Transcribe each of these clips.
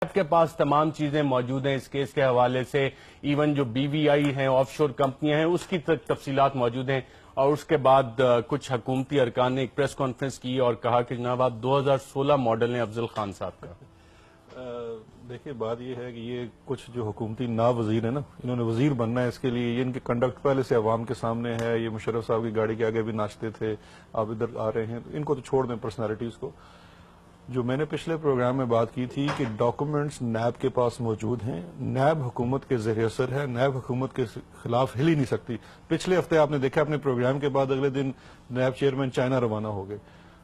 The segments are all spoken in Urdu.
آپ کے پاس تمام چیزیں موجود ہیں اس کیس کے حوالے سے، ایون جو بی وی آئی ہیں، آف شور کمپنیاں ہیں، اس کی تفصیلات موجود ہیں، اور اس کے بعد کچھ حکومتی ارکان نے ایک پریس کانفرنس کی اور کہا کہ جناب آپ 2016 ماڈل ہیں افضل خان صاحب کا۔ دیکھیے بات یہ ہے کہ یہ کچھ جو حکومتی وزیر ہیں نا، انہوں نے وزیر بننا ہے، اس کے لیے یہ ان کے کنڈکٹ پہلے سے عوام کے سامنے ہے، یہ مشرف صاحب کی گاڑی کے آگے بھی ناچتے تھے، آپ ادھر آ رہے ہیں، ان کو تو چھوڑ دیں پرسنالٹیز کو۔ جو میں نے پچھلے پروگرام میں بات کی تھی کہ ڈاکومنٹس نیب کے پاس موجود ہیں، نیب حکومت کے زیر اثر ہے، نیب حکومت کے خلاف ہل ہی نہیں سکتی۔ پچھلے ہفتے آپ نے دیکھا اپنے پروگرام کے بعد اگلے دن نیب چیئرمین چائنا روانہ ہو گئے،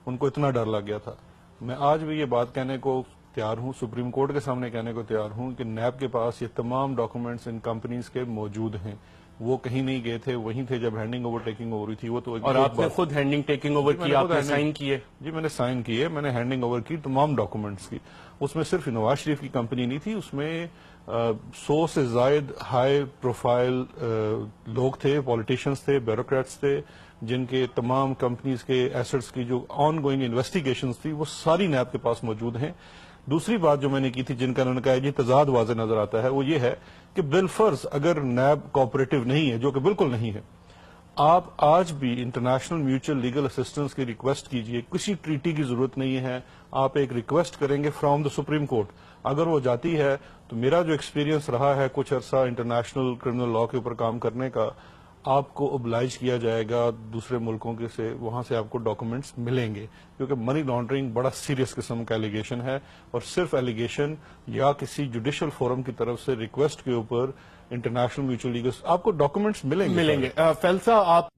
ان کو اتنا ڈر لگ گیا تھا۔ میں آج بھی یہ بات کہنے کو تیار ہوں، سپریم کورٹ کے سامنے کہنے کو تیار ہوں کہ نیب کے پاس یہ تمام ڈاکومنٹس ان کمپنیز کے موجود ہیں، وہ کہیں نہیں گئے تھے، وہیں تھے جب ہینڈنگ اوور ٹیکنگ اوور ہوئی تھی۔ وہ تو اور آپ نے خود ہینڈنگ ٹیکنگ اوور کی، آپ نے سائن کیے؟ جی میں نے سائن کیے، میں نے ہینڈنگ اوور کی تمام ڈاکومنٹس کی۔ اس میں صرف نواز شریف کی کمپنی نہیں تھی، اس میں 100 سے زائد ہائی پروفائل لوگ تھے، پولیٹیشینز تھے، بیوروکریٹس تھے، جن کے تمام کمپنیز کے ایسٹس کی جو آن گوئنگ انویسٹیگیشنز تھی وہ ساری نیب کے پاس موجود ہیں۔ دوسری بات جو میں نے کی تھی، جن کا انہوں نے کہا یہ تضاد واضح نظر آتا ہے، وہ یہ ہے کہ بالفرض اگر نیب کوآپریٹو نہیں ہے، جو کہ بالکل نہیں ہے، آپ آج بھی انٹرنیشنل میوچل لیگل اسسٹنس کی ریکویسٹ کیجئے، کسی ٹریٹی کی ضرورت نہیں ہے، آپ ایک ریکویسٹ کریں گے فرام دا سپریم کورٹ، اگر وہ جاتی ہے تو میرا جو ایکسپیرینس رہا ہے کچھ عرصہ انٹرنیشنل کرمنل لا کے اوپر کام کرنے کا، آپ کو اوبلائج کیا جائے گا دوسرے ملکوں کے سے، وہاں سے آپ کو ڈاکومنٹس ملیں گے، کیونکہ منی لانڈرنگ بڑا سیریس قسم کا ایلیگیشن ہے، اور صرف ایلیگیشن یا کسی جوڈیشل فورم کی طرف سے ریکویسٹ کے اوپر انٹرنیشنل میوچل لیگل آپ کو ڈاکومنٹس ملیں گے۔ فیصل صاحب آپ